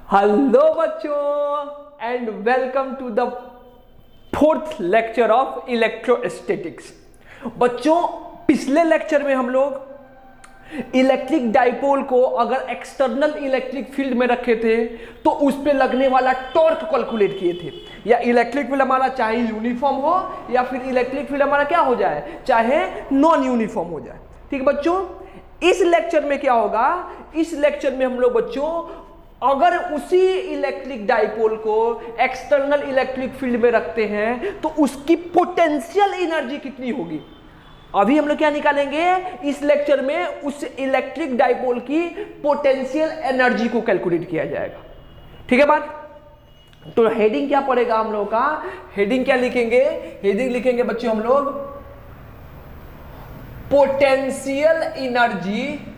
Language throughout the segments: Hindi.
हेलो बच्चों and welcome to the fourth lecture of electrostatics. बच्चों, पिछले लेक्चर में हम लोग इलेक्ट्रिक डाइपोल को अगर एक्सटर्नल इलेक्ट्रिक फील्ड में रखे थे तो उस पे लगने वाला टॉर्क कैलकुलेट किए थे। या इलेक्ट्रिक फील्ड हमारा चाहे यूनिफॉर्म हो या फिर इलेक्ट्रिक फील्ड हमारा क्या हो जाए, चाहे नॉन यूनिफॉर्म हो जाए। ठीक है बच्चों, इस लेक्चर में क्या होगा, इस लेक्चर में हम लोग बच्चों अगर उसी इलेक्ट्रिक डाइपोल को एक्सटर्नल इलेक्ट्रिक फील्ड में रखते हैं तो उसकी पोटेंशियल एनर्जी कितनी होगी। अभी हम लोग क्या निकालेंगे इस लेक्चर में, उस इलेक्ट्रिक डाइपोल की पोटेंशियल एनर्जी को कैलकुलेट किया जाएगा। ठीक है बात। तो हेडिंग क्या पड़ेगा हम लोग का, हेडिंग क्या लिखेंगे, हेडिंग लिखेंगे बच्चों हम लोग potential energy,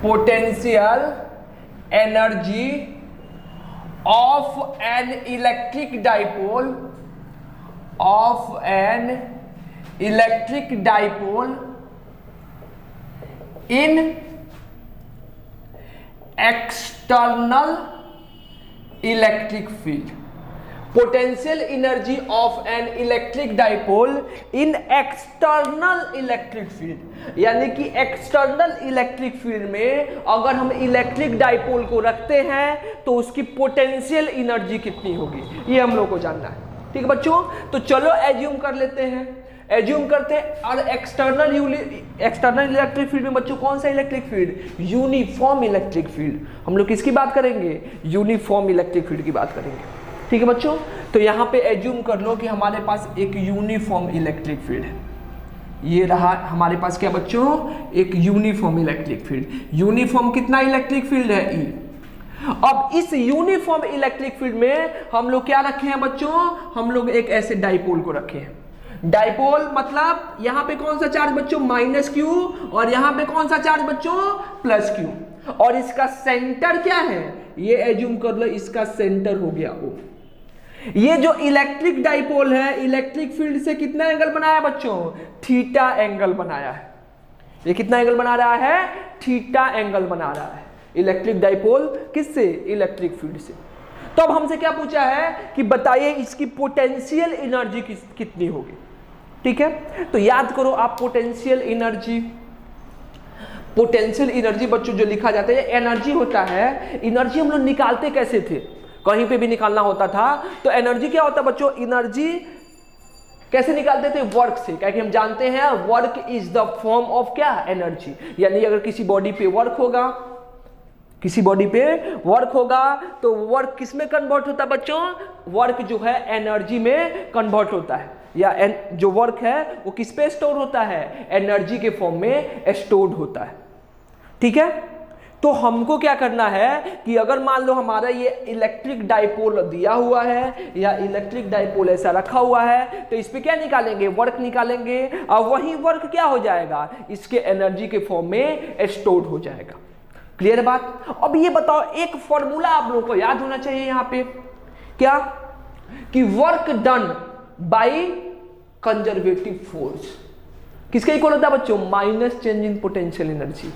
potential energy of an electric dipole, of an electric dipole in external electric field. Potential energy of an electric dipole in external electric field, यानी कि एक्सटर्नल इलेक्ट्रिक फील्ड में अगर हम इलेक्ट्रिक डाइपोल को रखते हैं तो उसकी पोटेंशियल एनर्जी कितनी होगी, ये हम लोग को जानना है। ठीक है बच्चों, तो चलो एज्यूम कर लेते हैं, एज्यूम करते हैं। और एक्सटर्नल इलेक्ट्रिक फील्ड में बच्चों कौन सा electric field, uniform electric field. हम लोग किसकी बात करेंगे, यूनिफॉर्म इलेक्ट्रिक फील्ड की बात करेंगे। ठीक है बच्चों, तो यहां पे एज्यूम कर लो कि हमारे पास एक यूनिफॉर्म इलेक्ट्रिक फील्ड है। ये रहा हमारे पास क्या बच्चों, एक यूनिफॉर्म इलेक्ट्रिक फील्ड। यूनिफॉर्म कितना इलेक्ट्रिक फील्ड है, ई। अब इस यूनिफॉर्म इलेक्ट्रिक फील्ड में हम लोग क्या रखे हैं बच्चों, हम लोग एक ऐसे डाइपोल को रखे हैं। डाइपोल मतलब यहां पे कौन सा चार्ज बच्चों, माइनस क्यू, और यहां पे कौन सा चार्ज बच्चों, प्लस क्यू। और इसका सेंटर क्या है, ये एज्यूम कर लो इसका सेंटर हो गया O। ये जो इलेक्ट्रिक डाइपोल है इलेक्ट्रिक फील्ड से कितना एंगल बनाया बच्चों, थीटा एंगल बनाया है। ये कितना एंगल बना रहा है, थीटा एंगल बना रहा है इलेक्ट्रिक डाइपोल, किससे, इलेक्ट्रिक फील्ड से। तो अब हमसे क्या पूछा है कि बताइए इसकी पोटेंशियल एनर्जी कितनी होगी। ठीक है, तो याद करो आप पोटेंशियल एनर्जी, पोटेंशियल एनर्जी बच्चों जो लिखा जाता है एनर्जी होता है। एनर्जी हम लोग निकालते कैसे थे, कहीं पे भी निकालना होता था तो एनर्जी क्या होता है बच्चों, एनर्जी कैसे निकालते थे, वर्क से। क्योंकि हम जानते हैं work is the form of क्या, एनर्जी। यानी अगर किसी बॉडी पे वर्क होगा, किसी बॉडी पे वर्क होगा तो वर्क किस में कन्वर्ट होता है बच्चों, वर्क जो है एनर्जी में कन्वर्ट होता है। या जो वर्क है वो किस पे स्टोर होता है, एनर्जी के फॉर्म में स्टोर्ड होता है। ठीक है, तो हमको क्या करना है कि अगर मान लो हमारा ये इलेक्ट्रिक डाइपोल दिया हुआ है या इलेक्ट्रिक डाइपोल ऐसा रखा हुआ है तो इस पे क्या निकालेंगे, वर्क निकालेंगे। और वही वर्क क्या हो जाएगा, इसके एनर्जी के फॉर्म में स्टोर्ड हो जाएगा। क्लियर बात। अब ये बताओ, एक फॉर्मूला आप लोगों को याद होना चाहिए यहां पे, क्या कि work done by conservative force किसके इक्वल होता है बच्चों, minus change in potential energy.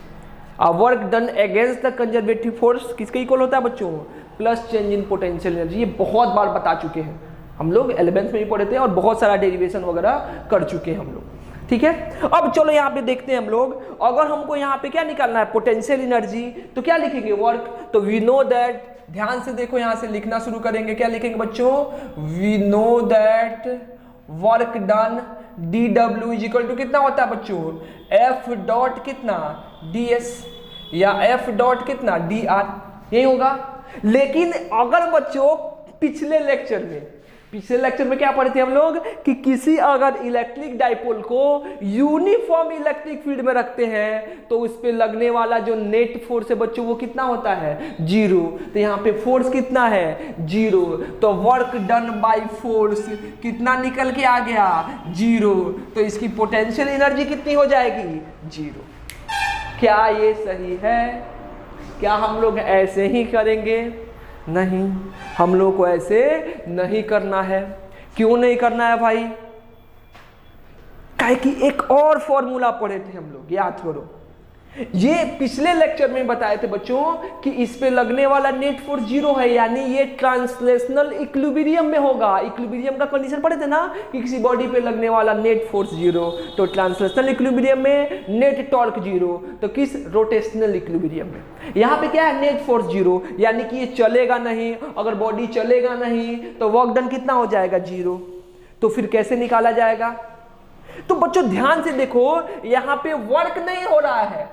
Work done against the conservative force किसके इक्वल होता है बच्चों, plus change in potential energy. ये बहुत बार बता चुके हैं हम लोग, 11th में भी पढ़े थे और बहुत सारा डेरिवेशन वगैरह कर चुके हैं हम लोग। ठीक है, अब चलो यहाँ पे देखते हैं हम लोग, अगर हमको यहाँ पे क्या निकालना है, पोटेंशियल एनर्जी, तो क्या लिखेंगे, वर्क। तो वी नो दैट, ध्यान से देखो यहां से लिखना शुरू करेंगे, क्या लिखेंगे बच्चों, we know that work done dw is equal to कितना होता है बच्चों, F डॉट कितना ds या F डॉट कितना dr, यही होगा। लेकिन अगर बच्चों पिछले लेक्चर में क्या पढ़े थे हम लोग कि किसी अगर इलेक्ट्रिक डाइपोल को यूनिफॉर्म इलेक्ट्रिक फील्ड में रखते हैं तो उस पे लगने वाला जो नेट फोर्स है बच्चों वो कितना होता है, 0। तो यहाँ पे फोर्स कितना है, 0। तो वर्क डन बाय फोर्स कितना निकल के आ गया, 0। तो इसकी पोटेंशियल एनर्जी कितनी हो जाएगी, 0। क्या ये सही है, क्या हम लोग ऐसे ही करेंगे, नहीं, हम लोग को ऐसे नहीं करना है। क्यों नहीं करना है भाई, काहे कि एक और फॉर्मूला पढ़े थे हम लोग, याद करो। ये पिछले लेक्चर में बताए थे बच्चों कि इस पे लगने वाला नेट फोर्स 0 है, यानी ये ट्रांसलेशनल इक्विलिब्रियम में होगा। इक्विलिब्रियम का कंडीशन पढ़े थे ना कि किसी बॉडी पे लगने वाला नेट फोर्स 0, तो ट्रांसलेशनल इक्विलिब्रियम में नेट टॉर्क 0, तो किस रोटेशनल इक्विलिब्रियम में। यहाँ पे क्या है, नेट फोर्स 0, यानी कि ये चलेगा नहीं, अगर बॉडी चलेगा नहीं तो वर्क डन कितना हो जाएगा 0। तो फिर कैसे निकाला जाएगा। तो बच्चों ध्यान से देखो, यहाँ पे वर्क नहीं हो रहा है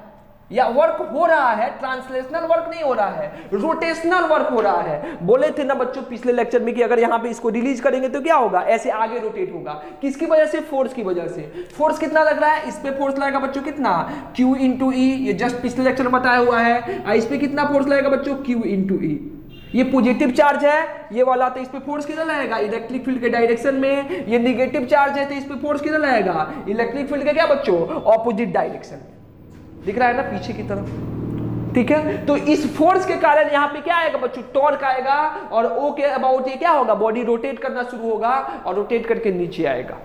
या वर्क हो रहा है, ट्रांसलेशनल वर्क नहीं हो रहा है, रोटेशनल वर्क हो रहा है। बोले थे ना बच्चों पिछले लेक्चर में कि अगर यहाँ पे इसको रिलीज करेंगे तो क्या होगा, ऐसे आगे रोटेट होगा। किसकी वजह से, फोर्स की वजह से। फोर्स कितना लग रहा है, इस पे फोर्स लगेगा बच्चों कितना, Q इंटू ई, ये जस्ट पिछले लेक्चर में बताया हुआ है। इस पे कितना फोर्स लगेगा बच्चों, Q इंटू ई। ये पॉजिटिव चार्ज है ये वाला, तो इस पे फोर्स कितना लगेगा, इलेक्ट्रिक फील्ड के डायरेक्शन में। ये निगेटिव चार्ज है तो इस पे फोर्स कितना लगेगा, इलेक्ट्रिक फील्ड के क्या बच्चों, ऑपोजिट डायरेक्शन में। दिख रहा है ना पीछे की तरफ, ठीक है। तो इस फोर्स के कारण यहाँ पे क्या आएगा बच्चों, टॉर्क आएगा, और ओ के अबाउट ये क्या होगा, बॉडी रोटेट करना शुरू होगा और रोटेट करके नीचे आएगा,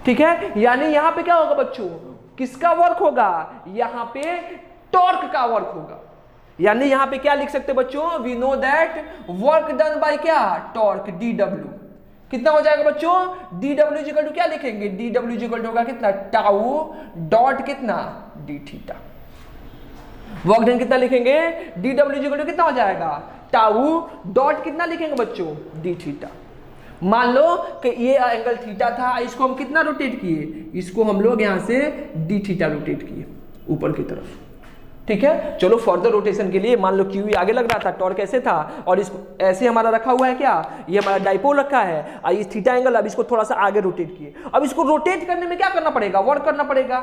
ठीक है। यानी यहाँ पे क्या होगा बच्चों, किसका वर्क होगा, यहाँ पे टॉर्क का वर्क होगा। यानी यहाँ पे क्या लिख सकते बच्चों, we know that work done by क्या, टॉर्क, DW कितना हो जाएगा बच्चों, DW इक्वल टू क्या लिखेंगे, DW इक्वल टू होगा कितना, टाउ डॉट कितना, डी थीटा। वर्क डन कितना लिखेंगे, DW इक्वल टू कितना हो जाएगा, टाउ डॉट कितना लिखेंगे बच्चों, डी थीटा। मान लो कि ये एंगल थीटा था, इसको हम कितना रोटेट किए, इसको हम लोग यहां से डी थीटा रोटेट किए ऊपर की तरफ, ठीक है। चलो फर्दर रोटेशन के लिए मान लो क्यू आगे लग रहा था, टॉर्क ऐसे था, और इसको ऐसे हमारा रखा हुआ है क्या, ये हमारा डाइपोल रखा है, और इस थीटा एंगल, अब इसको थोड़ा सा आगे रोटेट किए। अब इसको रोटेट करने में क्या करना पड़ेगा, वर्क करना पड़ेगा।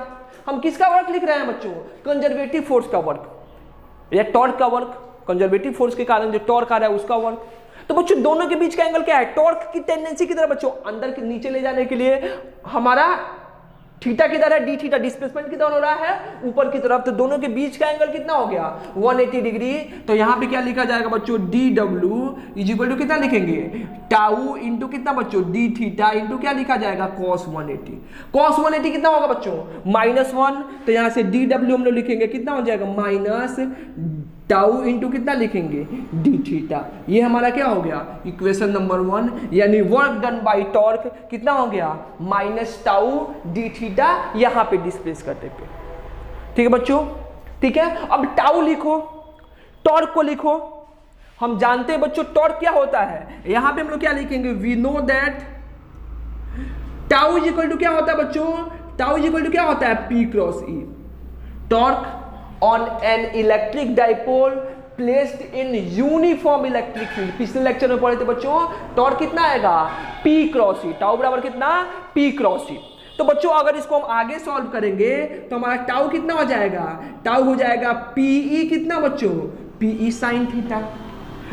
हम किसका वर्क लिख रहे हैं बच्चों, कंजर्वेटिव फोर्स का वर्क या टॉर्क का वर्क। कंजर्वेटिव फोर्स के कारण जो टॉर्क आ रहा है उसका वर्क। तो बच्चों दोनों के बीच का एंगल क्या है, टॉर्क की टेंडेंसी की तरह बच्चों अंदर के नीचे ले जाने के लिए हमारा थीटा किधर है, डी थीटा, डिस्प्लेसमेंट किधर हो रहा है, ऊपर की तरफ। तो दोनों के बीच का एंगल कितना हो गया, 180 डिग्री। तो यहां पे क्या लिखा जाएगा बच्चों, DW इज इक्वल टू कितना लिखेंगे, टाउ इंटू कितना बच्चों, डी थीटा इंटू क्या लिखा जाएगा, cos 180। cos 180 कितना होगा बच्चों, -1। तो यहां से DW हम लोग लिखेंगे कितना हो जाएगा, माइनस टाउ इंटू कितना लिखेंगे, डी थीटा। ये हमारा क्या हो गया, इक्वेशन नंबर 1। यानी वर्क डन बाय टॉर्क कितना हो गया, माइनस टाउ डी थीटा, यहां पे डिस्प्लेस करते पे, ठीक है बच्चों, ठीक है। अब टाउ लिखो, टॉर्क को लिखो। हम जानते हैं बच्चों टॉर्क क्या होता है, यहां पे हम लोग क्या लिखेंगे, we know that tau is equal to क्या होता है बच्चों, टाउ इज इक्वल टू क्या होता है, P cross E। Torque on an electric dipole placed in uniform electric field। पिछले लेक्चर में पढ़े थे बच्चों, टॉर्क कितना आएगा, P क्रॉस E, टाउ बराबर कितना, P क्रॉस E। तो बच्चों अगर इसको हम आगे सॉल्व करेंगे तो हमारा टाउ कितना हो जाएगा, टाउ हो जाएगा PE कितना बच्चों, PE साइन थीटा।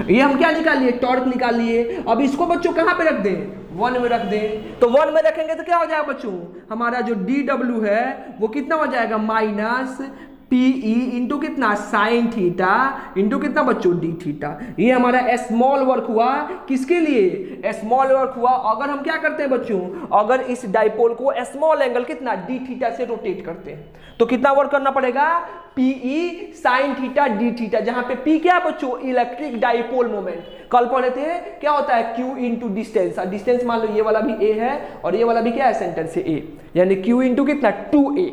ये हम क्या निकाल लिए, टॉर्क निकाल लिए। अब इसको बच्चों कहां पे रख दें, 1 में रख दें। तो 1 में रखेंगे तो क्या हो जाएगा बच्चों, हमारा जो DW है वो कितना हो जाएगा, माइनस PE इंटू कितना, साइन थीटा इंटू कितना बच्चों, डी थीटा। ये हमारा स्मॉल वर्क हुआ, किसके लिए, स्मॉल वर्क हुआ। अगर हम क्या करते हैं बच्चों, अगर इस डाइपोल को स्मॉल एंगल कितना, डी थीटा से रोटेट करते हैं तो कितना वर्क करना पड़ेगा, PE sine theta D theta, जहां पे P क्या बच्चों, इलेक्ट्रिक डाइपोल मोमेंट। कल पढ़े थे क्या होता है, Q इंटू डिस्टेंस। डिस्टेंस मान लो ये वाला भी A है और ये वाला भी क्या है, सेंटर से A, यानी Q इंटू कितना, 2A,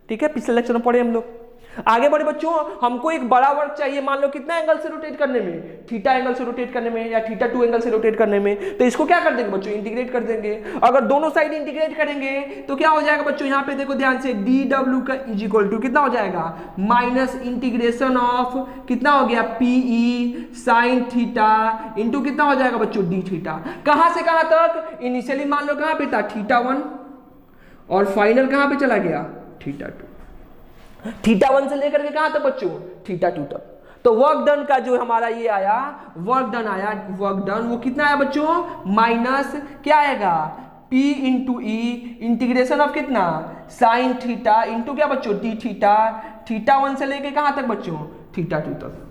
ठीक है। पिछले लेक्चर में पढ़े हम लोग। आगे बढ़े बच्चों, हमको एक बड़ा वर्क चाहिए, मान लो कितना एंगल से रोटेट करने में, थीटा एंगल से रोटेट करने में या थीटा 2 एंगल से रोटेट करने में। तो इसको क्या कर देंगे बच्चों, इंटीग्रेट कर देंगे। अगर दोनों साइड इंटीग्रेट करेंगे तो क्या हो जाएगा बच्चों, यहाँ पे देखो ध्यान से, DW का इज इक्वल टू कितना हो जाएगा, माइनस इंटीग्रेशन ऑफ कितना हो गया, PE साइन थीटा इंटू कितना हो जाएगा बच्चों, डी थीटा। कहां से कहां तक, इनिशियली मान लो कहां पे था, थीटा 1, और फाइनल कहां पे चला गया, थीटा 2। थीटा 1 से लेकर के कहां तक बच्चों, थीटा 2 तक। तो वर्क डन का जो हमारा ये आया, वर्क डन आया, वर्क डन वो कितना आया बच्चों, माइनस क्या आएगा, P into E integration of कितना, साइन थीटा इंटू क्या बच्चों, डी थीटा। थीटा 1 से लेकर कहां तक बच्चों, थीटा 2 तक,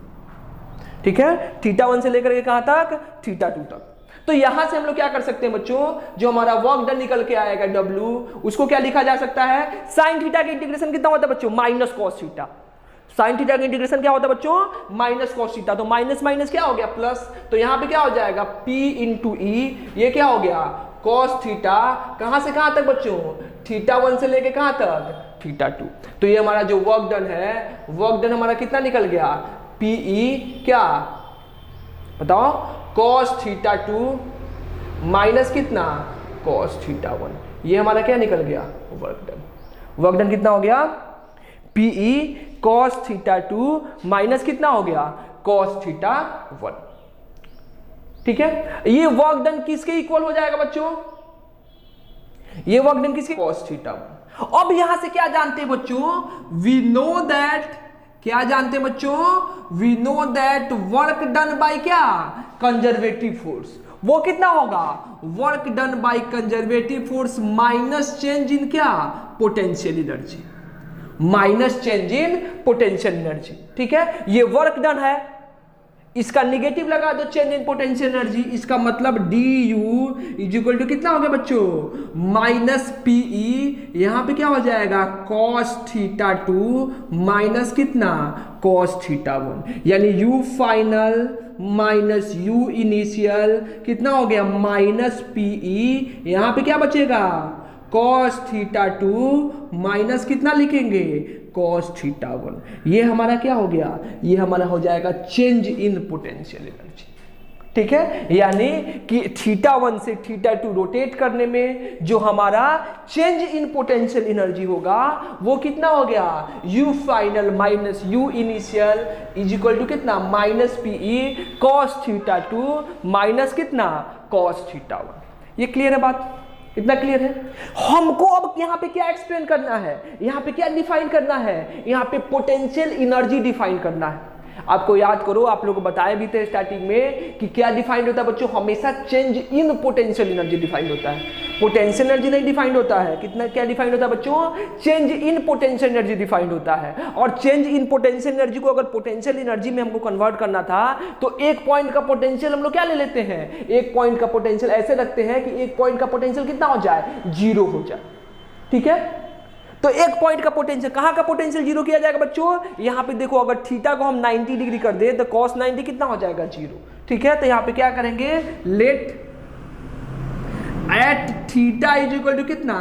ठीक है। थीटा 1 से लेकर के कहां तक, थीटा 2 तक। तो यहां से हम लोग क्या कर सकते हैं बच्चों, जो हमारा वर्क डन निकल के आएगा W, उसको क्या लिखा जा सकता है, साइन थीटा की इंटीग्रेशन कितना होता है बच्चों, minus cos theta. Sine theta का इंटीग्रेशन क्या होता है बच्चों, माइनस कॉस थीटा, तो माइनस माइनस क्या हो गया प्लस, तो यहां पे क्या हो जाएगा P इंटू ई, ये क्या हो गया कॉस थीटा, कहां से कहां तक बच्चों, θ1 से लेके कहां तक, θ2। तो ये हमारा जो वर्क डन है, वर्क डन हमारा कितना निकल गया, PE क्या बताओ, cos θ2 माइनस कितना, cos θ1, ये हमारा क्या निकल गया वर्क डन। वर्क डन कितना हो गया, PE cos θ2 माइनस कितना हो गया, cos θ1। ठीक है, ये वर्क डन किसके इक्वल हो जाएगा बच्चों, ये वर्क डन किसके, cos θ1। अब यहां से क्या जानते हैं बच्चों, वी नो दैट, क्या जानते हैं बच्चों, we know that work done by क्या, कंजर्वेटिव फोर्स, वो कितना होगा, work done by conservative force minus change in क्या, potential energy, minus change in potential energy. ठीक है, ये वर्क डन है, इसका निगेटिव लगा दो चेंज इन पोटेंशियल एनर्जी, इसका मतलब du इज इक्वल टू कितना हो गया बच्चों, माइनस PE, यहां पे क्या हो जाएगा cos θ2 माइनस कितना, cos θ1, यानी u final minus u initial कितना हो गया, माइनस PE, यहां पे क्या बचेगा cos θ2 माइनस कितना लिखेंगे, cos θ1, ये हमारा क्या हो गया, ये हमारा हो जाएगा चेंज इन पोटेंशियल एनर्जी। ठीक है, यानी कि θ1 से θ2 रोटेट करने में जो हमारा चेंज इन पोटेंशियल एनर्जी होगा वो कितना हो गया, u final minus u initial is equal to कितना, माइनस PE cos θ2 माइनस कितना, cos θ1। ये क्लियर है बात, इतना क्लियर है। हमको अब यहाँ पे क्या एक्सप्लेन करना है, यहाँ पे क्या डिफाइन करना है, यहाँ पे पोटेंशियल एनर्जी डिफाइन करना है। आपको याद करो, आप लोगों को बताया भी थे स्टार्टिंग में कि क्या डिफाइंड होता है बच्चों, हमेशा change in potential energy defined होता है, पोटेंशियल एनर्जी नहीं डिफाइंड होता है। कितना क्या डिफाइंड होता है बच्चों, change in potential energy defined होता है। और चेंज इन पोटेंशियल एनर्जी को अगर पोटेंशियल एनर्जी में हमको कन्वर्ट करना था तो एक पॉइंट का पोटेंशियल हम लोग क्या ले लेते हैं, एक पॉइंट का पोटेंशियल ऐसे रखते हैं कि एक पॉइंट का पोटेंशियल कितना हो जाए, 0 हो जाए। ठीक है, तो एक पॉइंट का पोटेंशियल, कहां का पोटेंशियल 0 किया जाएगा बच्चों, यहां पे देखो अगर थीटा को हम 90 डिग्री कर दे तो cos 90 कितना हो जाएगा, 0। ठीक है, तो यहां पे क्या करेंगे, let at theta is equal to कितना,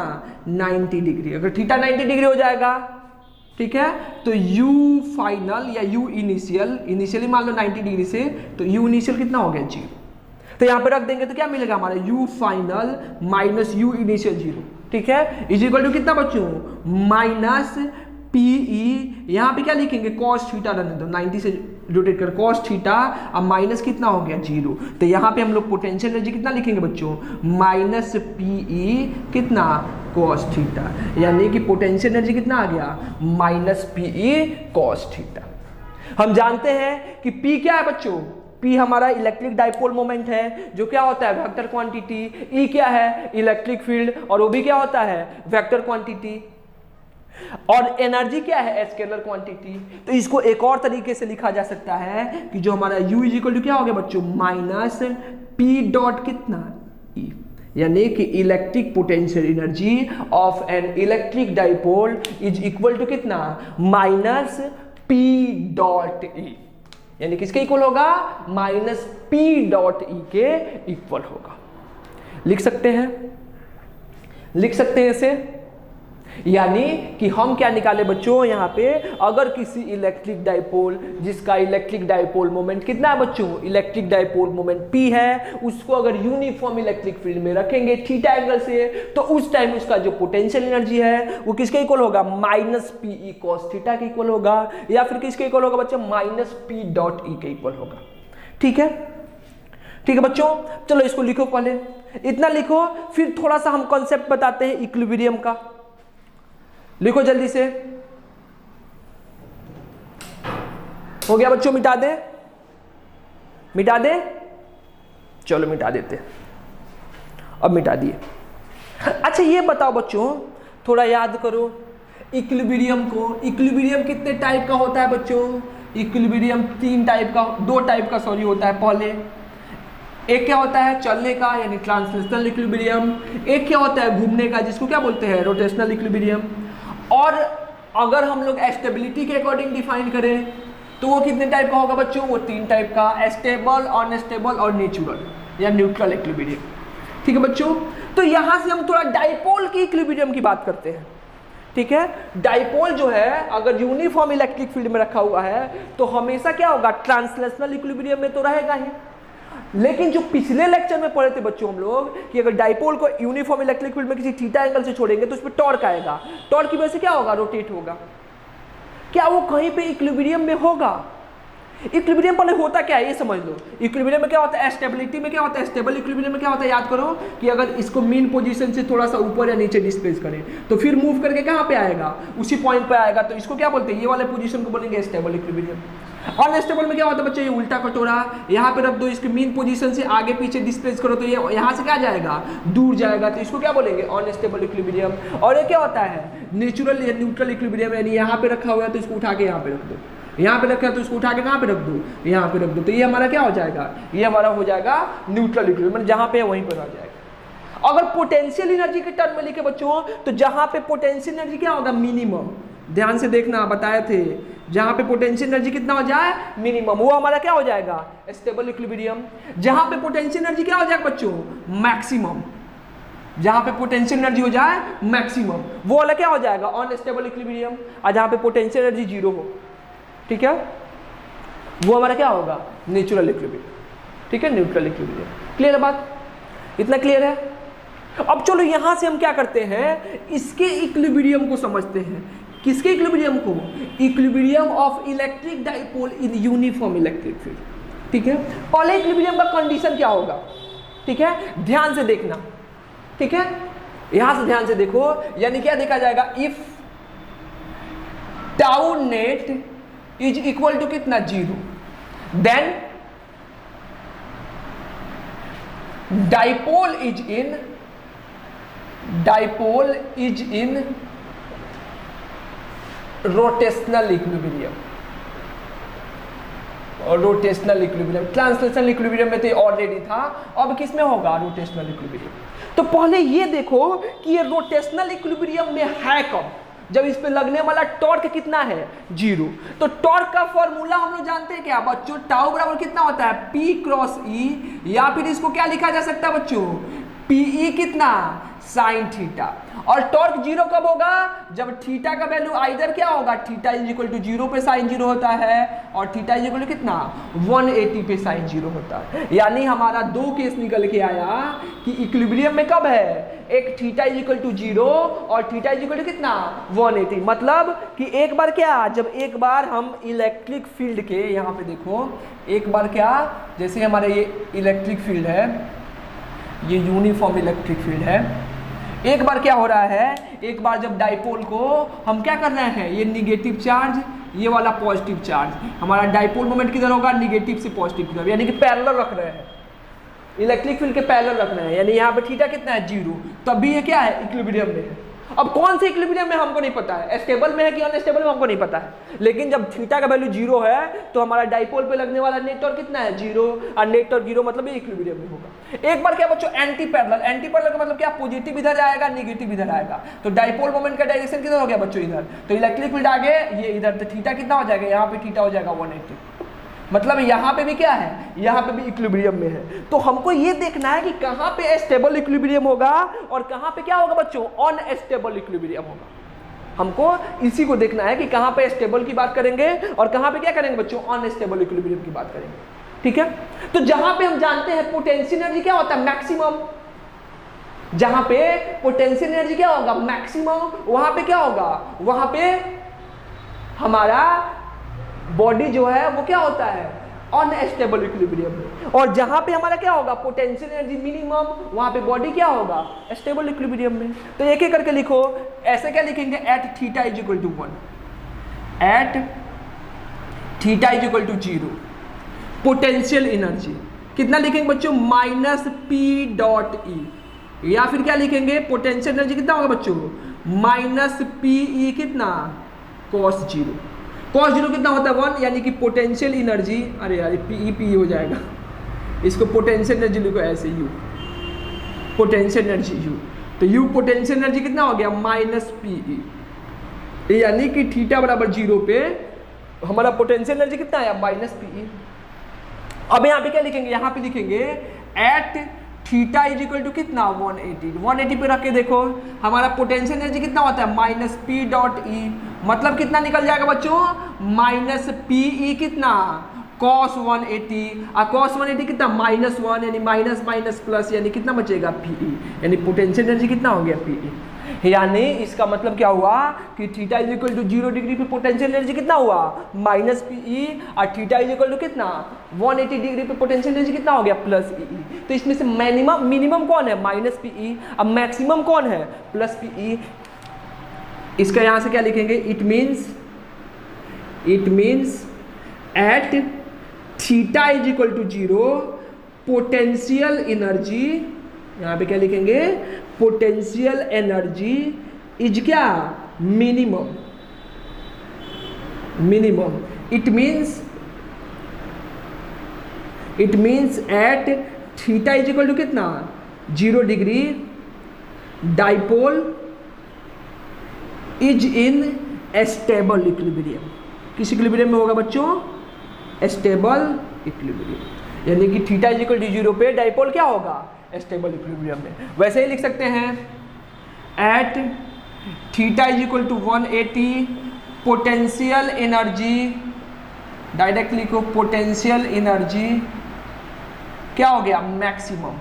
90 डिग्री। अगर थीटा 90 डिग्री हो जाएगा, ठीक है, तो u फाइनल या u इनिशियल, इनिशियली मान लो 90 डिग्री से, तो u इनिशियल कितना हो गया, 0। तो यहां पे रख देंगे तो क्या मिलेगा हमारा, u final minus u initial 0। ठीक है, इज इक्वल टू कितना बच्चों, माइनस PE, यहां पे क्या लिखेंगे, cos थीटा रहने दो, 90 से रोटेट कर cos थीटा, अब माइनस कितना हो गया, 0। तो यहां पे हम लोग पोटेंशियल एनर्जी कितना लिखेंगे बच्चों, माइनस PE कितना, cos थीटा, यानी कि पोटेंशियल एनर्जी कितना आ गया, माइनस PE cos थीटा। हम जानते हैं कि P क्या है बच्चों, P हमारा इलेक्ट्रिक डाइपोल मोमेंट है जो क्या होता है, वेक्टर क्वांटिटी। E क्या है, इलेक्ट्रिक फील्ड, और वो भी क्या होता है, वेक्टर क्वांटिटी। और एनर्जी क्या है, स्केलर क्वांटिटी। तो इसको एक और तरीके से लिखा जा सकता है कि जो हमारा U इज इक्वल टू क्या हो गया बच्चों, माइनस P डॉट कितना, E, यानी कि electric potential energy of an electric dipole is equal to कितना, माइनस P डॉट E, यानी किसके इक्वल होगा, माइनस P डॉट E के इक्वल होगा। लिख सकते हैं, लिख सकते हैं इसे, यानी कि हम क्या निकाले बच्चों, यहाँ पे अगर किसी इलेक्ट्रिक डाइपोल जिसका इलेक्ट्रिक डाइपोल मोमेंट कितना है बच्चों, इलेक्ट्रिक डाइपोल मोमेंट P है, उसको अगर यूनिफॉर्म इलेक्ट्रिक फील्ड में रखेंगे थीटा एंगल से, तो उस टाइम उसका जो पोटेंशियल एनर्जी है वो किसके इक्वल होगा, माइनस PE cos थीटा के इक्वल होगा, या फिर किसके इक्वल होगा बच्चों, माइनस P डॉट E के इक्वल होगा। ठीक है, ठीक है बच्चों, चलो इसको लिखो, पहले इतना लिखो, फिर थोड़ा सा हम कॉन्सेप्ट बताते हैं इक्विलिब्रियम का। लिखो जल्दी से, हो गया बच्चों, मिटा दे, मिटा दे, चलो मिटा देते, अब मिटा दिए। अच्छा ये बताओ बच्चों, थोड़ा याद करो इक्विलिब्रियम को। इक्विलिब्रियम कितने टाइप का होता है बच्चों, इक्विलिब्रियम 3 टाइप का, 2 टाइप का सॉरी होता है। पहले एक क्या होता है, चलने का यानी ट्रांसलेशनल इक्विलिब्रियम, एक क्या होता है घूमने का जिसको क्या बोलते हैं, रोटेशनल इक्विलिब्रियम। और अगर हम लोग स्टेबिलिटी के अकॉर्डिंग डिफाइन करें तो वो कितने टाइप का होगा बच्चों, वो 3 टाइप का, स्टेबल, अनस्टेबल और नेचुरल या न्यूट्रल इक्विलिब्रियम। ठीक है बच्चों, तो यहां से हम थोड़ा डाइपोल की इक्विलिब्रियम की बात करते हैं। ठीक है, डाइपोल जो है अगर यूनिफॉर्म इलेक्ट्रिक फील्ड में रखा हुआ है तो हमेशा क्या होगा, ट्रांसलेशनल इक्विलिब्रियम में तो रहेगा ही। लेकिन जो पिछले लेक्चर में पढ़े थे बच्चों हम लोग कि अगर डाइपोल को यूनिफॉर्म इलेक्ट्रिक फील्ड में किसी थीटा एंगल से छोड़ेंगे तो उसमें टॉर्क आएगा, टॉर्क की वजह से क्या होगा, रोटेट होगा। क्या वो कहीं पे इक्विलिब्रियम में होगा? इक्विलिब्रियम पहले होता क्या है ये समझ लो। इक्विलिब्रियम में क्या होता है, स्टेबिलिटी में क्या होता है, स्टेबल इक्विलिब्रियम में क्या होता है, याद करो कि अगर इसको मीन पोजीशन से थोड़ा सा ऊपर या नीचे डिस्प्लेस करें तो फिर मूव करके कहाँ पे आएगा, उसी पॉइंट पे आएगा, तो इसको क्या बोलते हैं, ये वाले पोजीशन को बोलेंगे स्टेबल इक्विलिब्रियम। अनस्टेबल में क्या होता है बच्चे, ये उल्टा कटोरा, यहाँ पे रख दो, इसके मीन पोजीशन से आगे पीछे डिस्प्लेस करो तो ये यहाँ से क्या जाएगा, दूर जाएगा, तो इसको क्या बोलेंगे, अनस्टेबल इक्विलिब्रियम। और ये क्या होता है, नेचुरल या न्यूट्रल इक्विलिब्रियम, यानी यहाँ पे रखा हुआ है तो इसको उठा के यहाँ पे रख दो, यहाँ पे रखा है तो इसको उठा के कहाँ पे रख दो, यहाँ पे रख दो, तो ये हमारा क्या हो जाएगा, ये हमारा हो जाएगा न्यूट्रल इक्विलिब्रियम, जहाँ पे वहीं पर रह जाएगा। अगर पोटेंशियल एनर्जी के टर्म में लिखे बच्चों तो जहाँ पे पोटेंशियल एनर्जी क्या होगा, मिनिमम, ध्यान से देखना बताए थे, जहाँ पे पोटेंशियल एनर्जी कितना हो जाए, मिनिमम, वो हमारा क्या हो जाएगा, स्टेबल इक्विलिब्रियम। जहाँ पे पोटेंशियल एनर्जी क्या हो जाएगा बच्चों, मैक्सिमम, जहाँ पे पोटेंशियल एनर्जी हो जाए मैक्सिमम, वो वाला क्या हो जाएगा, अनस्टेबल इक्विलिब्रियम। और जहाँ पे पोटेंशियल एनर्जी जीरो हो, ठीक है, वो हमारा क्या होगा, नेचुरल इक्विलिब्रियम। ठीक है, न्यूट्रल इक्विलिब्रियम। क्लियर है बात, इतना क्लियर है। अब चलो यहां से हम क्या करते हैं, इसके इक्विलिब्रियम को समझते हैं। किसके इक्विलिब्रियम को, equilibrium of electric dipole in uniform electric field. ठीक है, पहले इक्विलिब्रियम का कंडीशन क्या होगा, ठीक है, ध्यान से देखना। ठीक है, यहां से ध्यान से देखो, यानी क्या देखा जाएगा, if tau net is equal to कितना, 0, then dipole is in rotational equilibrium. और रोटेशनल इक्विलिब्रियम, ट्रांसलेशनल इक्विलिब्रियम में तो ऑलरेडी था, अब किस में होगा, रोटेशनल इक्विलिब्रियम। तो पहले ये देखो कि ये रोटेशनल इक्विलिब्रियम में है कब, जब इस पे लगने वाला टॉर्क कितना है, 0। तो टॉर्क का फॉर्मूला हम लोग जानते हैं क्या बच्चों, टाउ बराबर कितना होता है, P क्रॉस E, या फिर इसको क्या लिखा जा सकता है बच्चों, PE कितना, साइन थीटा। और टॉर्क 0 कब होगा, जब थीटा का वैल्यू आइदर क्या होगा, थीटा इज इक्वल टू 0 पे साइन 0 होता है और थीटा इज इक्वल टू कितना, 180 पे साइन 0 होता है। यानी हमारा 2 केस निकल के आया कि इक्विलिब्रियम में कब है, एक थीटा इज इक्वल टू 0 और थीटा इज इक्वल टू कितना, 180। मतलब कि एक बार क्या, जब एक बार हम इलेक्ट्रिक फील्ड के, यहाँ पे देखो, एक बार क्या, जैसे हमारे ये इलेक्ट्रिक फील्ड है, ये यूनिफॉर्म इलेक्ट्रिक फील्ड है, एक बार क्या हो रहा है, एक बार जब डाइपोल को हम क्या कर रहे हैं, ये निगेटिव चार्ज, ये वाला पॉजिटिव चार्ज, हमारा डाइपोल मोमेंट किधर होगा, निगेटिव से पॉजिटिव की तरफ, यानी कि पैरेलल रख रहे हैं, इलेक्ट्रिक फील्ड के पैरेलल रख रहे हैं, यानी यहाँ पे थीटा कितना है, 0, तब भी ये क्या है, इक्विलिब्रियम में है। अब कौन से इक्विलिब्रियम में हमको नहीं पता है, स्टेबल में है कि अनस्टेबल में हमको नहीं पता है, लेकिन जब थीटा का वैल्यू 0 है तो हमारा डाइपोल पे लगने वाला नेट टॉर्क कितना है, 0, और नेट टॉर्क 0 मतलब ये इक्विलिब्रियम में होगा। एक बार क्या बच्चों, एंटी पैरेलल, एंटी पैरेलल का मतलब क्या, पॉजिटिव इधर आएगा, नेगेटिव इधर आएगा, तो डाइपोल मोमेंट का डायरेक्शन किधर हो गया बच्चों, इधर, तो इलेक्ट्रिक फील्ड आगे ये इधर, तो थीटा कितना हो जाएगा, यहाँ पे थीटा हो जाएगा 180, मतलब यहाँ पे भी क्या है, यहाँ पे भी इक्विलिब्रियम में है। तो हमको ये देखना है कि कहाँ पे स्टेबल इक्विलिब्रियम होगा और कहाँ पे क्या होगा बच्चों, अनस्टेबल इक्विलिब्रियम होगा। हमको इसी को देखना है कि कहाँ पे स्टेबल की बात करेंगे और कहाँ पे क्या करेंगे बच्चों, अनस्टेबल इक्विलिब्रियम की बात करेंगे। ठीक है, तो जहां पे हम जानते हैं पोटेंशियल एनर्जी क्या होता है, मैक्सिमम, जहां पे पोटेंशियल एनर्जी क्या होगा, मैक्सिमम, वहां पे क्या होगा, वहां पे हमारा बॉडी जो है वो क्या होता है, अनस्टेबल इक्विलिब्रियम में। और जहां पे हमारा क्या होगा, पोटेंशियल एनर्जी मिनिमम, वहां पे बॉडी क्या होगा, स्टेबल इक्विलिब्रियम में। तो एक एक करके लिखो, ऐसे क्या लिखेंगे, at theta is equal to 1, at theta is equal to 0, potential energy कितना लिखेंगे बच्चों, माइनस पी डॉट ई, या फिर क्या लिखेंगे, पोटेंशियल एनर्जी कितना होगा बच्चों, माइनस पी ई कितना, कॉस 0। कॉस 0 कितना होता है, 1, यानी कि पोटेंशियल एनर्जी, अरे यार पी हो जाएगा, इसको पोटेंशियल एनर्जी लिखो ऐसे, यू पोटेंशियल एनर्जी, यू, तो यू पोटेंशियल एनर्जी कितना हो गया, माइनस पी ई। यानी कि थीटा बराबर 0 पे हमारा पोटेंशियल एनर्जी कितना आया माइनस पी। अब यहाँ पे क्या लिखेंगे, यहाँ पे लिखेंगे at theta is equal to कितना 180 पे रख के देखो हमारा पोटेंशियल एनर्जी कितना होता है माइनस पी डॉट ई, मतलब कितना निकल जाएगा बच्चों माइनस पी ई कितना cos 180 और cos 180 कितना -1 यानी माइनस माइनस प्लस यानी कितना बचेगा पीई, यानी पोटेंशियल एनर्जी कितना हो गया पीई। यानी इसका मतलब क्या हुआ कि theta is equal to 0 degree पे पोटेंशियल एनर्जी कितना हुआ माइनस पीई और थीटा इज इक्वल टू कितना 180 डिग्री पे पोटेंशियल एनर्जी कितना हो गया प्लस ई। तो इसमें से मिनिमम कौन है माइनस पीई और मैक्सिमम कौन है प्लस पीई। इसका यहां से क्या लिखेंगे, it means at theta is equal to 0 potential energy, यहां पे क्या लिखेंगे पोटेंशियल एनर्जी इज क्या minimum. It means at theta is equal to कितना 0 degree dipole is in stable equilibrium. किस इक्विलिब्रियम में होगा बच्चों स्टेबल इक्विलिब्रियम, यानी कि थीटा इज इक्वल टू 0 पे डाइपोल क्या होगा स्टेबल इक्विलिब्रियम में। वैसे ही लिख सकते हैं at theta is equal to 180 potential energy, direct लिखो पोटेंशियल एनर्जी क्या हो गया मैक्सिमम।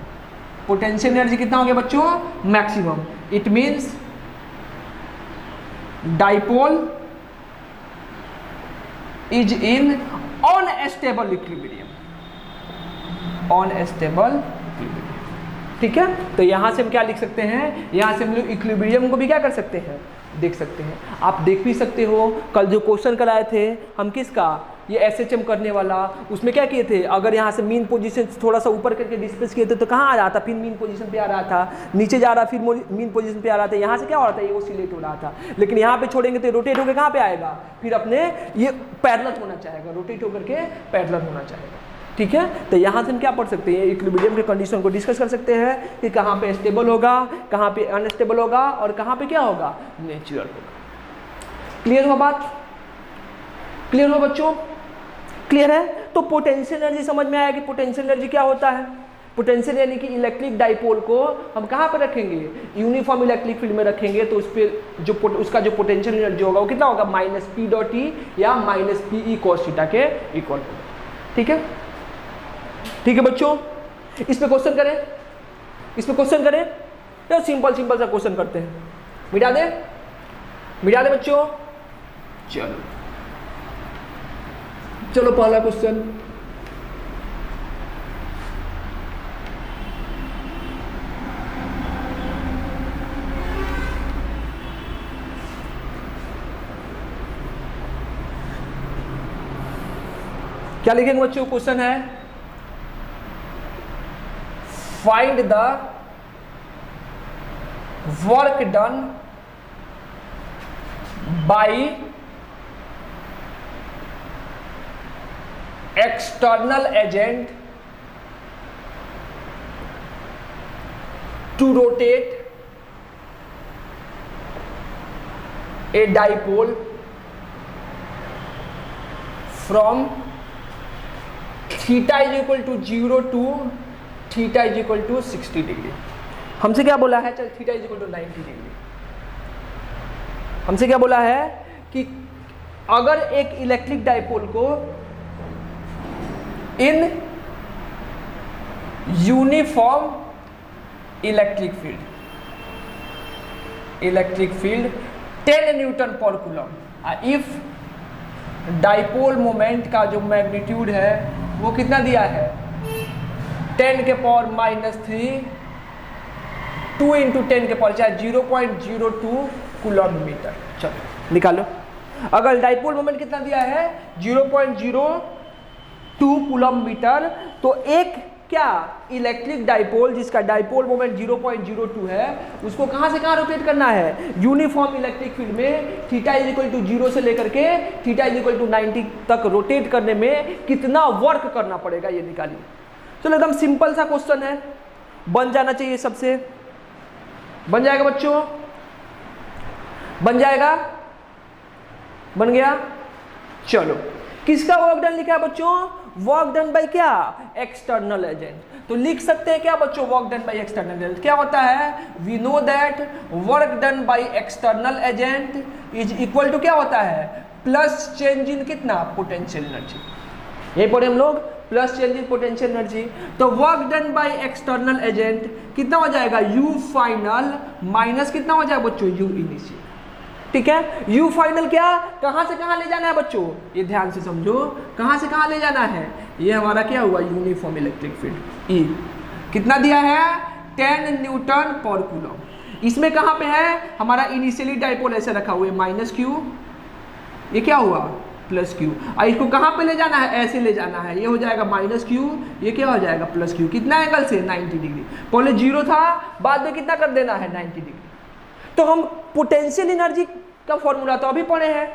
पोटेंशियल एनर्जी कितना हो गया बच्चों maximum. It means dipole is in unstable equilibrium, ठीक है। तो यहां से हम क्या लिख सकते हैं, यहां से हम लोग इक्विलिब्रियम को भी क्या कर सकते हैं देख सकते हैं। आप देख भी सकते हो कल जो क्वेश्चन कराए थे हम किसका ये एसएचएम करने वाला, उसमें क्या किए थे अगर यहाँ से मीन पोजीशन थोड़ा सा ऊपर करके डिस्प्लेस किए थे तो कहाँ आ रहा था फिर मीन पोजीशन पे आ रहा था, नीचे जा रहा फिर मीन पोजीशन पे आ रहा था, यहाँ से क्या हो रहा था ये ओसिलेट हो रहा था। लेकिन यहाँ पे छोड़ेंगे तो रोटेट होकर कहाँ पे आएगा फिर अपने ये पैरेलल होना चाहेगा, रोटेट होकर के पैरेलल होना चाहेगा, ठीक है। तो यहाँ से हम क्या पढ़ सकते हैं इक्विलिब्रियम के कंडीशन को डिस्कस कर सकते हैं कि कहाँ पे स्टेबल होगा कहाँ पे अनस्टेबल होगा और कहाँ पे क्या होगा नेचुरल होगा। क्लियर हुआ बात, क्लियर हुआ बच्चों, क्लियर है। तो पोटेंशियल एनर्जी समझ में आया कि पोटेंशियल एनर्जी क्या होता है। पोटेंशियल यानी कि इलेक्ट्रिक डाइपोल को हम कहाँ पर रखेंगे यूनिफॉर्म इलेक्ट्रिक फील्ड में रखेंगे तो उस पर जो उसका जो पोटेंशियल एनर्जी होगा वो कितना होगा माइनस पी डॉट ई या minus P E cos theta के इक्वल होगा, ठीक है। ठीक है बच्चों, इस पे क्वेश्चन करें, तो सिंपल सा क्वेश्चन करते हैं, मिटा दे बच्चों। चलो पहला क्वेश्चन, क्या लिखेंगे बच्चों, क्वेश्चन है find the work done bye external agent to rotate a dipole from theta is equal to 0 to theta is equal to 60 degree. हमसे क्या बोला है, चल theta is equal to 90 degree. हमसे क्या बोला है कि अगर एक इलेक्ट्रिक डाइपोल को in uniform electric field 10 Newton पर कूलम, इफ डाइपोल मोमेंट का जो मैग्नीट्यूड है वो कितना दिया है 10 के पावर -3 2 इंटू 10 के पावर चाहे 0.02 कूलम मीटर। चलो निकालो, अगर डाइपोल मोमेंट कितना दिया है 0.02 कूलम मीटर, तो एक क्या इलेक्ट्रिक डाइपोल जिसका डाइपोल मोमेंट 0.02 है उसको कहां से कहां रोटेट करना है यूनिफॉर्म इलेक्ट्रिक फील्ड में थीटा इज इक्वल टू 0 से लेकर के थीटा इज इक्वल टू 90 तक रोटेट करने में कितना वर्क करना पड़ेगा ये निकालिए। चलो एकदम सिंपल सा क्वेश्चन है, बन जाना चाहिए सबसे, बन जाएगा बच्चों, बन जाएगा। बन गया। चलो किसका वर्क डन लिखा है बच्चों? वर्क डन बाय क्या? External agent. तो लिख सकते हैं क्या बच्चों? Work done by external agent क्या होता है? We know that work done by external agent is equal to क्या होता है? प्लस चेंज इन कितना? Potential energy. यही पढ़े हम लोग, plus change in potential energy. तो work done by external agent कितना हो जाएगा? यू फाइनल माइनस कितना हो जाएगा बच्चों? You initial. ठीक है, यू फाइनल क्या, कहां से कहां ले जाना है बच्चों? ये ध्यान से समझो, कहां से कहां ले जाना है? ये हमारा क्या हुआ? Uniform electric field E. कितना दिया है? 10 न्यूटन पर कूलम। इसमें कहां पे है हमारा? इनिशियली डाइपोल ऐसे रखा हुआ है माइनस क्यू, ये क्या हुआ? Plus Q. और इसको कहां पे ले जाना है? ऐसे ले जाना है, ये हो जाएगा माइनस क्यू, ये क्या हो जाएगा? Plus Q. कितना एंगल से? 90 डिग्री। पहले 0 था, बाद में कितना कर देना है? 90 डिग्री। तो हम पोटेंशियल एनर्जी का फॉर्मूला तो अभी पढ़े हैं,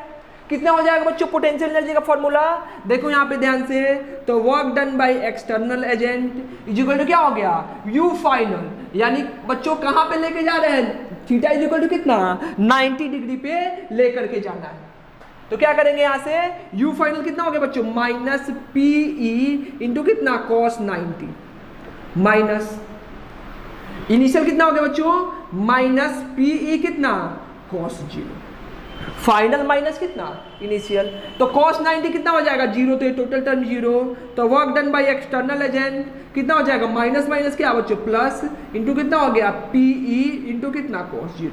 कितना हो जाएगा बच्चों पोटेंशियल एनर्जी का फॉर्मूला? देखो यहाँ पे ध्यान से, तो work done by external agent is equal to क्या हो गया? U final. यानी बच्चों कहाँ पे लेके जा रहे हैं? थीटा इज इक्वल टू कितना? 90 डिग्री पे लेकर के जाना है। तो क्या करेंगे यहाँ से? यू फाइनल कितना हो गया बच्चों? माइनस पी ई इंटू कितना? कॉस 90 माइनस इनिशियल कितना हो गया बच्चों? माइनस पी ई कितना? कॉस 0। फाइनल माइनस कितना? इनिशियल। तो कॉस 90 कितना हो जाएगा? 0। तो ये टोटल टर्म 0। तो work done by external agent कितना हो जाएगा? माइनस माइनस क्या बच्चों? प्लस इंटू कितना हो गया? पी ई इंटू कितना? कॉस 0।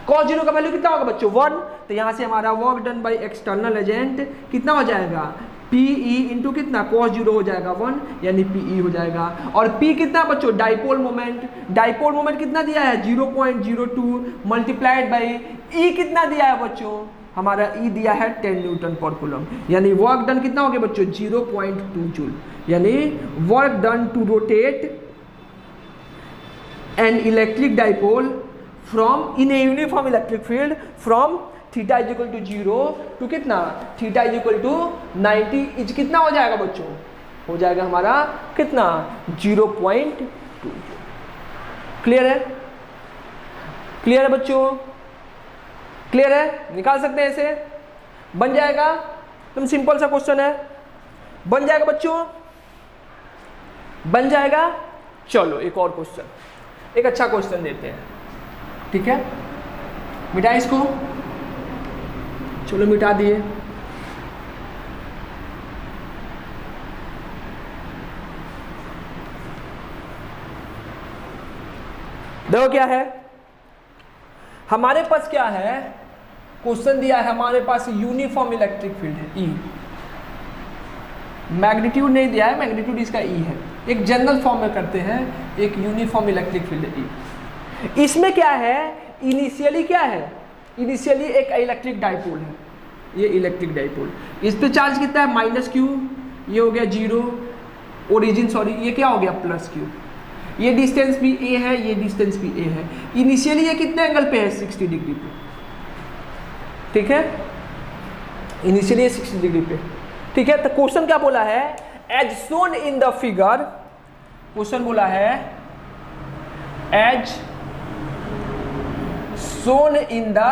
कॉस 0 का वैल्यू कितना होगा बच्चों? 1। तो यहाँ से हमारा work done by external agent कितना हो जाएगा? पी ई इंटू कितना? कॉस 0 हो जाएगा 1, यानी पी ई हो जाएगा। और पी कितना बच्चों? Dipole moment. डाइपोल मोमेंट कितना दिया है? 0.02 मल्टीप्लाइड बाई ई कितना दिया है बच्चों? हमारा ई दिया है 10 न्यूटन पर कूलम। यानी वर्क डन कितना हो गया बच्चों? 0.2 जूल। यानी work done to rotate an electric dipole from in a uniform electric field from theta is equal to 0 to कितना? Theta is equal to 90 is कितना हो जाएगा बच्चों? हो जाएगा हमारा कितना? 0.2। क्लियर है? क्लियर है बच्चों? क्लियर है? निकाल सकते हैं ऐसे, बन जाएगा। तुम सिंपल सा क्वेश्चन है, बन जाएगा बच्चों, बन जाएगा। चलो एक और क्वेश्चन, एक अच्छा क्वेश्चन देते हैं। ठीक है, मिटाएं इसको। चलो मिटा दिए। देखो क्या है हमारे पास, क्या है क्वेश्चन दिया है हमारे पास, यूनिफॉर्म इलेक्ट्रिक फील्ड है ई। मैग्नीट्यूड नहीं दिया है, मैग्नीट्यूड इसका ई है। एक जनरल फॉर्म में करते हैं, एक यूनिफॉर्म इलेक्ट्रिक फील्ड है ई। इसमें क्या है? इनिशियली क्या है? इनिशियली एक इलेक्ट्रिक डाइपोल है, ये इलेक्ट्रिक डाइपोल। इस पे चार्ज कितना है? Minus Q. ये हो गया 0 ओरिजिन, सॉरी ये क्या हो गया? Plus Q. ये डिस्टेंस भी ए है, ये डिस्टेंस भी ए है। इनिशियली ये कितने एंगल पे है? 60 डिग्री पे। ठीक है, इनिशियली ये 60 डिग्री पे। ठीक है, तो क्वेश्चन क्या बोला है? As shown in the figure, question बोला है as shown in the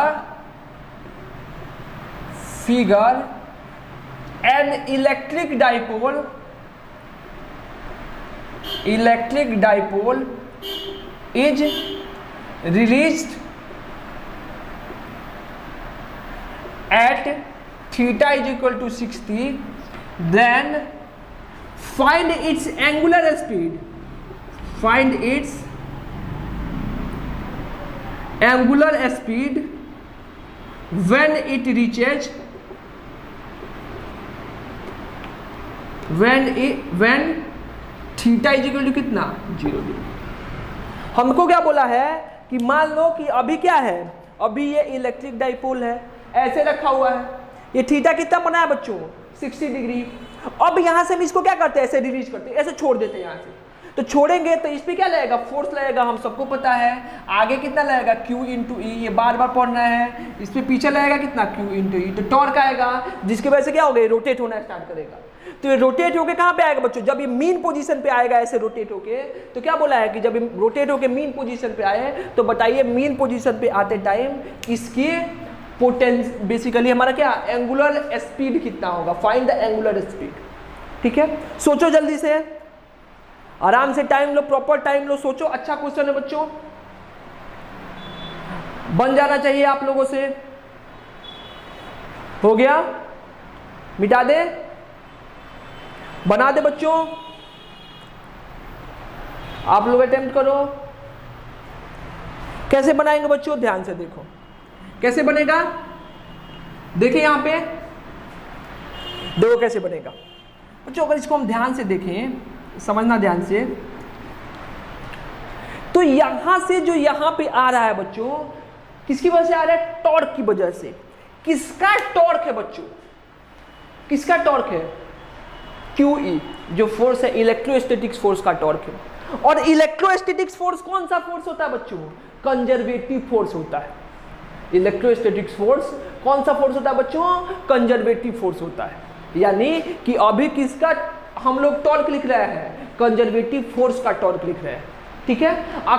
figure an electric dipole is released at theta is equal to 60, then find its angular speed, find its angular speed when it reaches when theta is equal to कितना? 0 डिग्री। हमको क्या बोला है कि मान लो कि अभी क्या है? अभी ये इलेक्ट्रिक डाइपोल है, ऐसे रखा हुआ है। ये थीटा कितना बना है बच्चों? 60 डिग्री। अब यहां से हम इसको क्या करते हैं? ऐसे रिलीज करते हैं, ऐसे छोड़ देते हैं यहां से। तो छोड़ेंगे तो इस पे क्या लगेगा? फोर्स लगेगा, हम सबको पता है। आगे कितना लगेगा? Q इंटू ई, ये बार बार पढ़ना है। इस पे पीछे लगेगा कितना? Q इंटू ई। तो टॉर्क आएगा, जिसकी वजह से क्या होगा? रोटेट होना स्टार्ट करेगा। तो ये रोटेट होके कहाँ पे आएगा बच्चों? जब ये मीन पोजीशन पे आएगा ऐसे रोटेट होके, तो क्या बोला है कि जब रोटेट होके मीन पोजीशन पे आए, तो बताइए मीन पोजीशन पे आते टाइम इसकी पोटेंस बेसिकली हमारा क्या एंगुलर स्पीड कितना होगा, फाइंड द एंगुलर स्पीड। ठीक है, सोचो जल्दी से, आराम से टाइम लो, प्रॉपर टाइम लो, सोचो। अच्छा क्वेश्चन है बच्चों, बन जाना चाहिए आप लोगों से। हो गया, मिटा दे, बना दे बच्चों, आप लोग अटेम्प्ट करो। कैसे बनाएंगे बच्चों, ध्यान से देखो कैसे बनेगा। देखिए यहां पे देखो कैसे बनेगा बच्चों। अगर इसको हम ध्यान से देखें, समझना ध्यान से, तो यहां से जो यहां पे आ रहा है बच्चों, किसकी वजह से आ रहा है, टॉर्क की वजह से। किसका टॉर्क है बच्चों, किसका टॉर्क है, QE, जो फोर्स है इलेक्ट्रोस्टैटिक्स फोर्स का टॉर्क है। और इलेक्ट्रोस्टैटिक्स फोर्स कौन सा फोर्स होता है बच्चों, कंजर्वेटिव फोर्स होता है। इलेक्ट्रोस्टैटिक्स फोर्स कौन सा फोर्स होता है बच्चों, कंजर्वेटिव फोर्स होता है। यानी कि अभी किसका हम लोग टॉर्क लिख रहे हैं, कंजर्वेटिव फोर्स का टॉर्क लिख रहे हैं। ठीक है,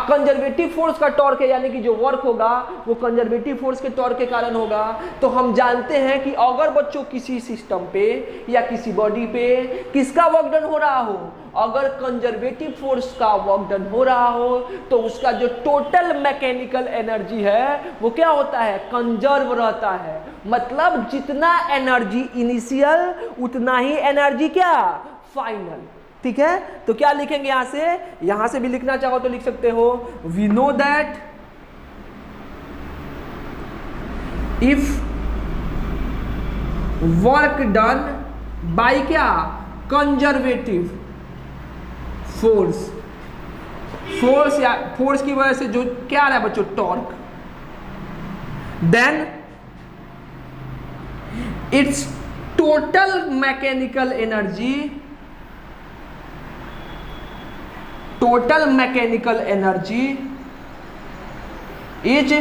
कंजर्वेटिव फोर्स का टॉर्क है, यानी कि जो वर्क होगा वो कंजर्वेटिव फोर्स के टॉर्क के कारण होगा। तो हम जानते हैं कि अगर बच्चों किसी सिस्टम पे या किसी बॉडी पे किसका वर्क डन हो रहा हो, अगर कंजर्वेटिव फोर्स का वर्क डन हो रहा हो, तो उसका जो टोटल मैकेनिकल एनर्जी है वो क्या होता है, कंजर्व रहता है। मतलब जितना एनर्जी इनिशियल उतना ही एनर्जी क्या, फाइनल। ठीक है, तो क्या लिखेंगे यहां से भी लिखना चाहो तो लिख सकते हो, we know that if work done by क्या, कंजर्वेटिव फोर्स, फोर्स या फोर्स की वजह से जो क्या आ रहा है बच्चों, torque, then its total mechanical energy, total mechanical energy is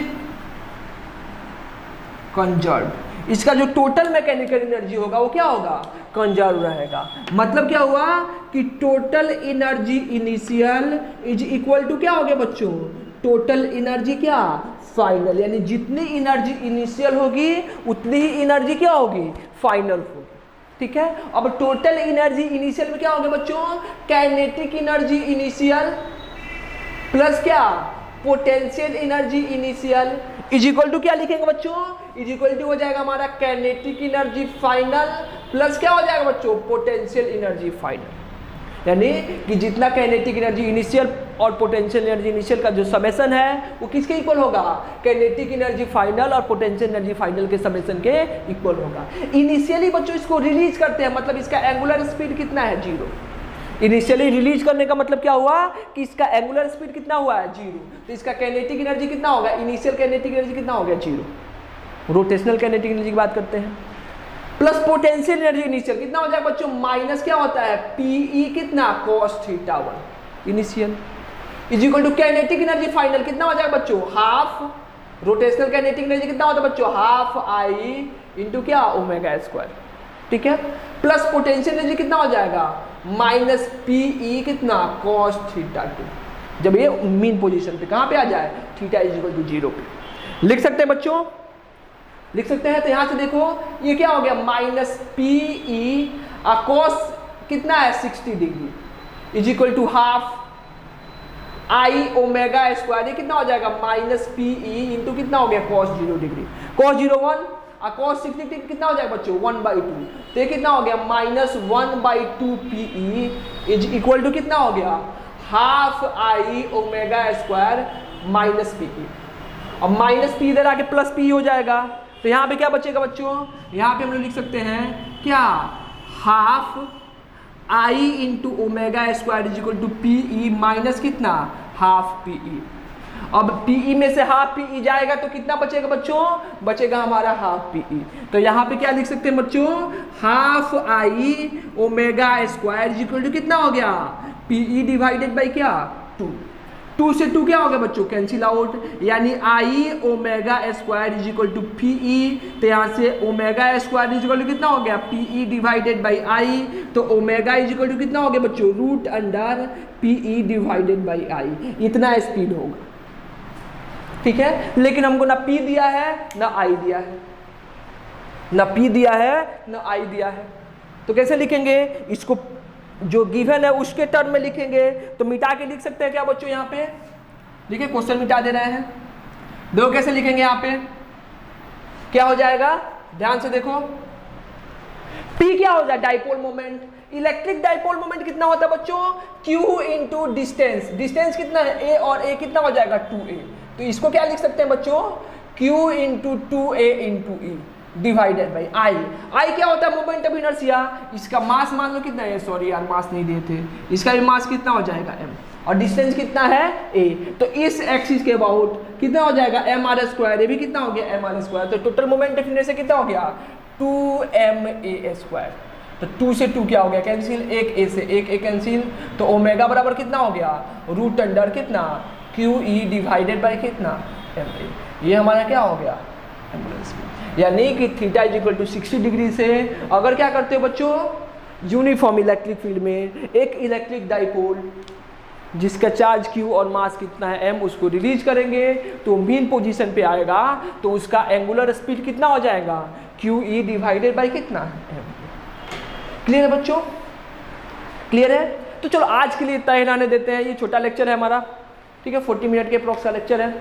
conserve. इसका जो टोटल मैकेनिकल एनर्जी होगा वो क्या होगा, कंजर्व रहेगा। मतलब क्या हुआ कि total energy initial is equal to क्या हो गया बच्चों, टोटल एनर्जी क्या, फाइनल। यानी जितनी एनर्जी इनिशियल होगी उतनी ही एनर्जी क्या होगी, फाइनल होगी। ठीक है, अब टोटल एनर्जी इनिशियल में क्या होगा बच्चों, काइनेटिक एनर्जी इनिशियल प्लस क्या, potential energy initial is equal to क्या लिखेंगे बच्चों, इज इक्वल टू हो जाएगा हमारा काइनेटिक एनर्जी फाइनल प्लस क्या हो जाएगा बच्चों, पोटेंशियल एनर्जी फाइनल। यानी कि जितना काइनेटिक एनर्जी इनिशियल और पोटेंशियल एनर्जी इनिशियल का जो समेशन है वो किसके इक्वल होगा, काइनेटिक एनर्जी फाइनल और पोटेंशियल एनर्जी फाइनल के समेशन के इक्वल होगा। इनिशियली बच्चों इसको रिलीज करते हैं, मतलब इसका एंगुलर स्पीड कितना है, 0। इनिशियली रिलीज करने का मतलब क्या हुआ कि इसका एंगुलर स्पीड कितना हुआ है, 0। तो इसका काइनेटिक एनर्जी कितना होगा, इनिशियल काइनेटिक एनर्जी कितना हो गया, 0। रोटेशनल काइनेटिक एनर्जी की बात करते हैं, प्लस पोटेंशियल एनर्जी इनिशियल कितना हो जाएगा बच्चों, माइनस क्या होता है, PE कितना, cos θ1 initial is equal to kinetic energy final कितना हो जाएगा बच्चों, हाफ रोटेशनल काइनेटिक एनर्जी कितना होता है बच्चों, हाफ I इंटू क्या, ओमेगा स्क्वायर। ठीक है, प्लस पोटेंशियल एनर्जी कितना हो जाएगा, माइनस PE कितना, cos θ2। जब ये मीन पोजीशन पे कहां पे आ जाए, थीटा इज इक्वल टू 0 पे लिख सकते हैं बच्चों, लिख सकते हैं। तो यहां से देखो ये क्या हो गया, माइनस PE cos कितना है, 60 degree is equal to half I omega square, ये कितना हो जाएगा, माइनस PE इंटू कितना हो गया, cos 0 degree, cos 0 1 cos 60 degree कितना हो जाएगा बच्चों, 1/2। तो ये कितना हो गया, minus 1/2 PE is equal to कितना हो गया, half I omega square minus PE। अब माइनस P इधर आके प्लस P हो जाएगा, तो यहाँ पे क्या बचेगा बच्चों, यहाँ पे हम लोग लिख सकते हैं क्या, half I into omega square is equal to PE minus कितना, हाफ PE। अब PE में से हाफ PE जाएगा तो कितना बचेगा बच्चों, बचेगा हमारा हाफ PE। तो यहाँ पे क्या लिख सकते हैं बच्चों, half I omega square is equal to कितना हो गया, PE डिवाइडेड बाई क्या, 2। 2 से 2 क्या हो गया बच्चों, कैंसिल आउट, यानी I omega square is equal to PE। तो यहाँ से omega square is equal to कितना हो गया, PE डिवाइडेड बाई I। तो ओमेगा इज इक्वल टू कितना हो गया बच्चों, root under PE divided by I। इतना स्पीड होगा। ठीक है, लेकिन हमको ना P दिया है ना I दिया है। ना P दिया है ना I दिया है, तो कैसे लिखेंगे इसको, जो गिवन है उसके टर्म में लिखेंगे। तो मिटा के लिख सकते हैं क्या बच्चों, यहाँ पे देखिए क्वेश्चन मिटा दे रहे हैं, देखो कैसे लिखेंगे यहाँ पे, क्या हो जाएगा, ध्यान से देखो, P क्या हो जाए, dipole moment. Electric dipole moment कितना होता है बच्चों, Q इंटू डिस्टेंस, डिस्टेंस कितना है A, और A कितना हो जाएगा 2A, तो इसको क्या लिख सकते हैं बच्चों, Q into 2A into E divided by I क्या होता है, मोमेंट ऑफ इनर्शिया। इसका मास मान लो कितना है, सॉरी यार मास नहीं दिए थे, इसका भी मास कितना हो जाएगा m, और डिस्टेंस कितना है a, तो इस एक्सिस के अबाउट कितना हो जाएगा mr², ये भी कितना हो गया mr², तो टोटल मोमेंट ऑफ इनर्शिया कितना हो गया 2ma²। तो 2 से 2 क्या हो गया कैंसिल, एक a से एक a कैंसिल, तो ओमेगा बराबर कितना हो गया रूट अंडर कितना QE डिवाइडेड बाई कितना ma, ये हमारा क्या हो गया एम्बुलेंस में। यानी कि theta is equal to 60 degree से अगर क्या करते हो बच्चों, यूनिफॉर्म इलेक्ट्रिक फील्ड में एक इलेक्ट्रिक डाइपोल जिसका चार्ज Q और मास कितना है m, उसको रिलीज करेंगे तो मीन पोजीशन पे आएगा, तो उसका एंगुलर स्पीड कितना हो जाएगा QE डिवाइडेड बाई कितना m। क्लियर है बच्चों, क्लियर है। तो चलो आज के लिए इतना ही रहने देते हैं, ये छोटा लेक्चर है हमारा, ठीक है 40 मिनट के अप्रॉक्स का लेक्चर है,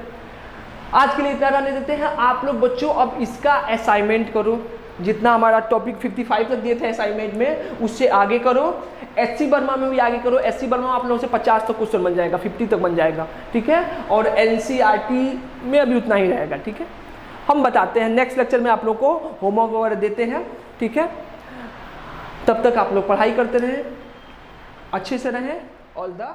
आज के लिए इतना रहने देते हैं। आप लोग बच्चों अब इसका असाइनमेंट करो, जितना हमारा टॉपिक 55 तक दिए थे असाइनमेंट में उससे आगे करो, SC वर्मा में भी आगे करो। SC वर्मा आप लोगों से 50 तक क्वेश्चन बन जाएगा, 50 तक बन जाएगा, ठीक है, और NCERT में अभी उतना ही रहेगा, ठीक है। हम बताते हैं नेक्स्ट लेक्चर में आप लोग को होमवर्क वगैरह देते हैं, ठीक है। तब तक आप लोग पढ़ाई करते रहें, अच्छे से रहें, ऑल द